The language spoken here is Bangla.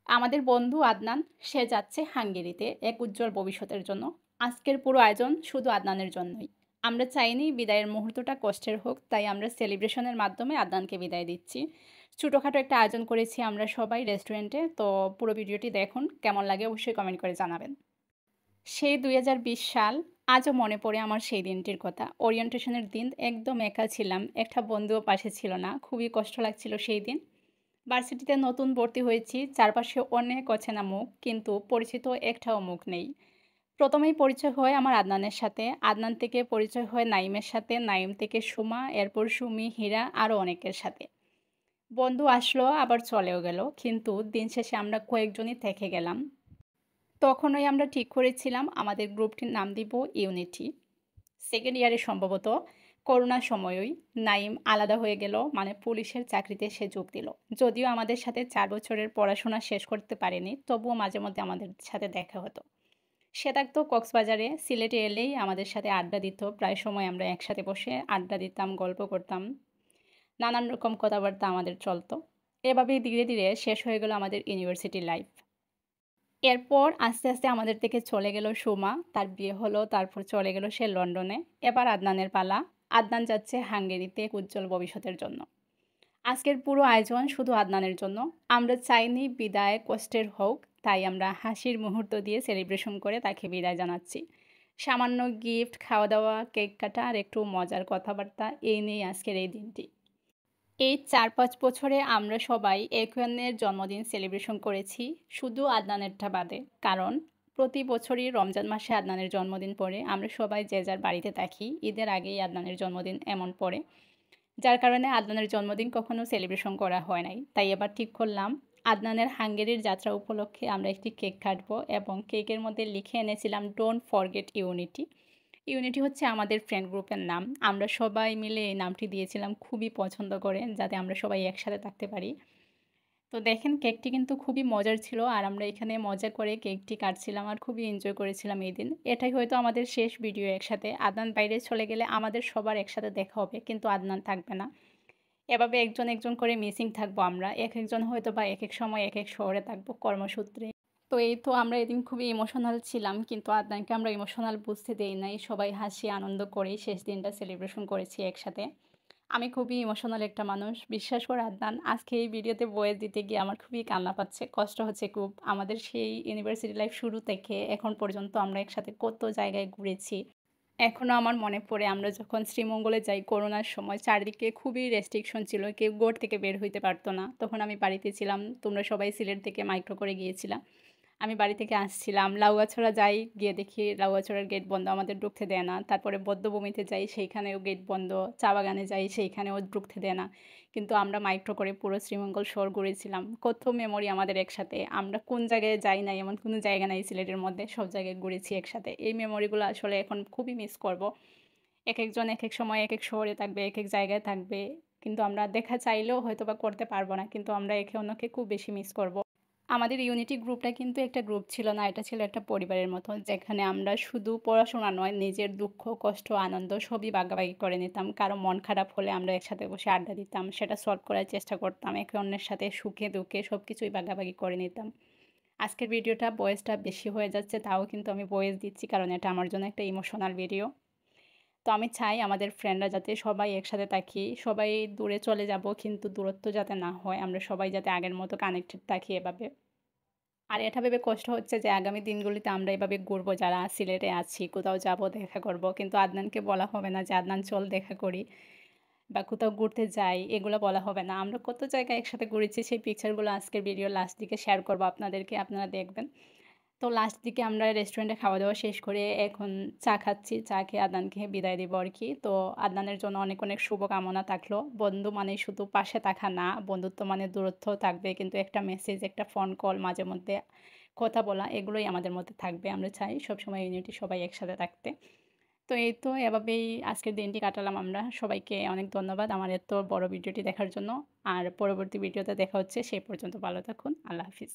আমাদের বন্ধু আদনান সে যাচ্ছে হাঙ্গেরিতে এক উজ্জ্বল ভবিষ্যতের জন্য। আজকের পুরো আয়োজন শুধু আদনানের জন্যই। আমরা চাইনি বিদায়ের মুহূর্তটা কষ্টের হোক, তাই আমরা সেলিব্রেশনের মাধ্যমে আদনানকে বিদায় দিচ্ছি। ছোটোখাটো একটা আয়োজন করেছি আমরা সবাই রেস্টুরেন্টে। তো পুরো ভিডিওটি দেখুন, কেমন লাগে অবশ্যই কমেন্ট করে জানাবেন। সেই ২০২০ সাল, আজও মনে পড়ে আমার সেই দিনটির কথা। ওরিয়েন্টেশনের দিন, একদম একা ছিলাম, একটা বন্ধুও পাশে ছিল না, খুবই কষ্ট লাগছিল সেই দিন। ভার্সিটিতে নতুন ভর্তি হয়েছি, চারপাশে অনেক অচেনা মুখ, কিন্তু পরিচিত একটাও মুখ নেই। প্রথমেই পরিচয় হয় আমার আদনানের সাথে, আদনান থেকে পরিচয় হয় নাইমের সাথে, নাইম থেকে সুমা, এরপর সুমি, হীরা, আরও অনেকের সাথে। বন্ধু আসলো আবার চলেও গেল, কিন্তু দিন শেষে আমরা কয়েকজনই থেকে গেলাম। তখনই আমরা ঠিক করেছিলাম আমাদের গ্রুপটির নাম দিব ইউনিটি। সেকেন্ড ইয়ারে সম্ভবত করোনার সময়ই নাইম আলাদা হয়ে গেল, মানে পুলিশের চাকরিতে সে যোগ দিল। যদিও আমাদের সাথে 4 বছরের পড়াশোনা শেষ করতে পারেনি, তবুও মাঝে মধ্যে আমাদের সাথে দেখা হতো। সে থাকতো কক্সবাজারে, সিলেটে এলেই আমাদের সাথে আড্ডা দিত। প্রায় সময় আমরা একসাথে বসে আড্ডা দিতাম, গল্প করতাম, নানান রকম কথাবার্তা আমাদের চলতো। এভাবেই ধীরে ধীরে শেষ হয়ে গেল আমাদের ইউনিভার্সিটি লাইফ। এরপর আস্তে আস্তে আমাদের থেকে চলে গেল সুমা, তার বিয়ে হলো, তারপর চলে গেল সে লন্ডনে। এবার আদনানের পালা। আদনান যাচ্ছে হাঙ্গেরিতে এক উজ্জ্বল ভবিষ্যতের জন্য। আজকের পুরো আয়োজন শুধু আদনানের জন্য। আমরা চাইনি বিদায় কষ্টের হোক, তাই আমরা হাসির মুহূর্ত দিয়ে সেলিব্রেশন করে তাকে বিদায় জানাচ্ছি। সামান্য গিফট, খাওয়া দাওয়া, কেক কাটা আর একটু মজার কথাবার্তা, এই নিয়েই আজকের এই দিনটি। এই ৪-৫ বছরে আমরা সবাই একে অন্যের জন্মদিন সেলিব্রেশন করেছি, শুধু আদনানেরটা বাদে। কারণ প্রতি বছরই রমজান মাসে আদনানের জন্মদিন পড়ে, আমরা সবাই যে যার বাড়িতে থাকি, ঈদের আগেই আদনানের জন্মদিন এমন পড়ে, যার কারণে আদনানের জন্মদিন কখনো সেলিব্রেশন করা হয় নাই। তাই এবার ঠিক করলাম আদনানের হাঙ্গেরির যাত্রা উপলক্ষে আমরা একটি কেক কাটবো, এবং কেকের মধ্যে লিখে এনেছিলাম ডোন্ট ফরগেট ইউনিটি। ইউনিটি হচ্ছে আমাদের ফ্রেন্ড গ্রুপের নাম। আমরা সবাই মিলে এই নামটি দিয়েছিলাম খুবই পছন্দ করে, যাতে আমরা সবাই একসাথে থাকতে পারি। তো দেখেন, কেকটি কিন্তু খুবই মজার ছিল, আর আমরা এখানে মজা করে কেকটি কাটছিলাম আর খুবই এনজয় করেছিলাম এই দিন। এটাই হয়তো আমাদের শেষ ভিডিও একসাথে। আদনান বাইরে চলে গেলে আমাদের সবার একসাথে দেখা হবে, কিন্তু আদনান থাকবে না। এভাবে একজন একজন করে মিসিং থাকবো আমরা। একেকজন হয়তো বা একেক সময় একেক শহরে থাকবো কর্মসূত্রে। তো এই তো আমরা এদিন খুবই ইমোশনাল ছিলাম, কিন্তু আদনানকে আমরা ইমোশনাল বুঝতে দেই নাই। সবাই হাসি আনন্দ করেই শেষ দিনটা সেলিব্রেশন করেছি একসাথে। আমি খুবই ইমোশনাল একটা মানুষ। বিশ্বাস করে আদনান, আজকে এই ভিডিওতে ভয়েস দিতে গিয়ে আমার খুবই কান্না পাচ্ছে, কষ্ট হচ্ছে খুব। আমাদের সেই ইউনিভার্সিটি লাইফ শুরু থেকে এখন পর্যন্ত আমরা একসাথে কত জায়গায় ঘুরেছি। এখনও আমার মনে পড়ে আমরা যখন শ্রীমঙ্গলে যাই করোনার সময়, চারদিকে খুবই রেস্ট্রিকশন ছিল, কেউ ঘর থেকে বের হইতে পারতো না। তখন আমি বাড়িতে ছিলাম, তোমরা সবাই সিলেট থেকে মাইক্রো করে গিয়েছিলাম। আমি বাড়ি থেকে আসছিলাম, লাউয়াছড়া যাই, গিয়ে দেখি লাউয়াছড়ার গেট বন্ধ, আমাদের ঢুকতে দেয় না। তারপরে বধ্যভূমিতে যাই, সেইখানেও গেট বন্ধ। চা বাগানে যাই, সেইখানেও ঢুকতে দেয় না। কিন্তু আমরা মাইক্রো করে পুরো শ্রীমঙ্গল শহর ঘুরেছিলাম। কত মেমোরি আমাদের একসাথে। আমরা কোন জায়গায় যাই নাই এমন কোনো জায়গা নাই সিলেটের মধ্যে, সব জায়গায় ঘুরেছি একসাথে। এই মেমোরিগুলো আসলে এখন খুবই মিস করব। একেকজন একেক সময় একেক শহরে থাকবে, একেক জায়গায় থাকবে। কিন্তু আমরা দেখা চাইলেও হয়তোবা করতে পারবো না। কিন্তু আমরা একে অন্যকে খুব বেশি মিস করব। আমাদের ইউনিটি গ্রুপটা কিন্তু একটা গ্রুপ ছিল না, এটা ছিল একটা পরিবারের মতো, যেখানে আমরা শুধু পড়াশোনা নয়, নিজের দুঃখ, কষ্ট, আনন্দ সবই ভাগাভাগি করে নিতাম। কারো মন খারাপ হলে আমরা একসাথে বসে আড্ডা দিতাম, সেটা সলভ করার চেষ্টা করতাম। একে অন্যের সাথে সুখে দুঃখে সব কিছুই ভাগাভাগি করে নিতাম। আজকের ভিডিওটা ভয়েসটা বেশি হয়ে যাচ্ছে, তাও কিন্তু আমি ভয়েস দিচ্ছি, কারণ এটা আমার জন্য একটা ইমোশনাল ভিডিও। তো আমি চাই আমাদের ফ্রেন্ডরা যাতে সবাই একসাথে থাকি, সবাই দূরে চলে যাব, কিন্তু দূরত্ব যাতে না হয়, আমরা সবাই যাতে আগের মতো কানেক্টেড থাকি এভাবে। আর এটা ভেবে কষ্ট হচ্ছে যে আগামী দিনগুলিতে আমরা এভাবে ঘুরবো, যারা সিলেটে আছি, কোথাও যাব, দেখা করব, কিন্তু আদনানকে বলা হবে না যে আদনান চল দেখা করি বা কোথাও ঘুরতে যাই, এগুলো বলা হবে না। আমরা কত জায়গায় একসাথে ঘুরেছি, সেই পিকচারগুলো আজকের ভিডিও লাস্ট দিকে শেয়ার করবো আপনাদেরকে, আপনারা দেখবেন। তো লাস্ট দিকে আমরা রেস্টুরেন্টে খাওয়া দাওয়া শেষ করে এখন চা খাচ্ছি, চা খেয়ে আদনানকে বিদায় দেবো আর কি। তো আদনানের জন্য অনেক অনেক শুভকামনা থাকলো। বন্ধু মানে শুধু পাশে থাকা না, বন্ধুত্ব মানে দূরত্ব থাকবে, কিন্তু একটা মেসেজ, একটা ফোন কল, মাঝে মধ্যে কথা বলা, এগুলোই আমাদের মধ্যে থাকবে। আমরা চাই সবসময় ইউনিটি, সবাই একসাথে থাকতে। তো এই তো এভাবেই আজকের দিনটি কাটালাম আমরা। সবাইকে অনেক ধন্যবাদ আমার এত বড় ভিডিওটি দেখার জন্য। আর পরবর্তী ভিডিওতে দেখা হচ্ছে, সেই পর্যন্ত ভালো থাকুন। আল্লাহ হাফিজ।